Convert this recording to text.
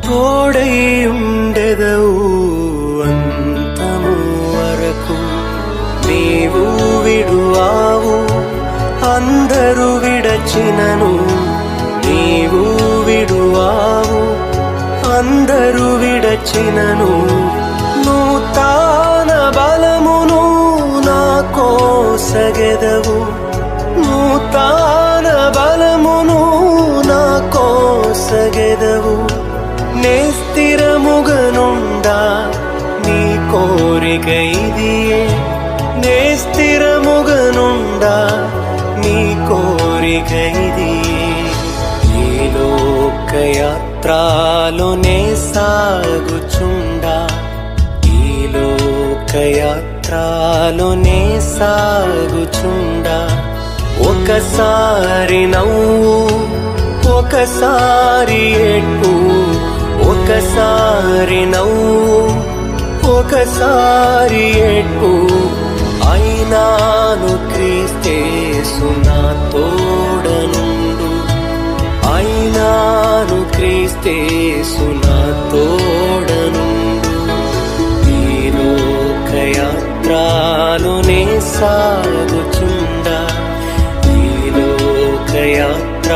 తోడై ఉండెదవు అంతము వరకు. నీవు విడువావు అందరూ విడచినను, నీవు విడువావు అందరూ విడచినను. నూతన బలమును నాకోసగెదవు, నూతన బలమును నాకోసగెదవు. నే స్థిరముగనుండా నీ కోరిక ఇదియే, నే స్థిరముగనుండా నీ కోరిక ఇదియే. ఈ లోకయాత్రలోనే సాగుచుండా, ఈ లోకయాత్రలోనే సాగుచుండా. ఒకసారి నవ్వు ఒకసారి ఏడ్పు, ఒకసారి నవ్వు ఒకసారి ఏడ్పు. అయినాను క్రీస్తేసు నా తోడనుండు, అయినాను క్రీస్తేసు నా తోడనుండు. ఈ లోకయాత్రలోనే సాగుచుండా, ఈ లోకయాత్ర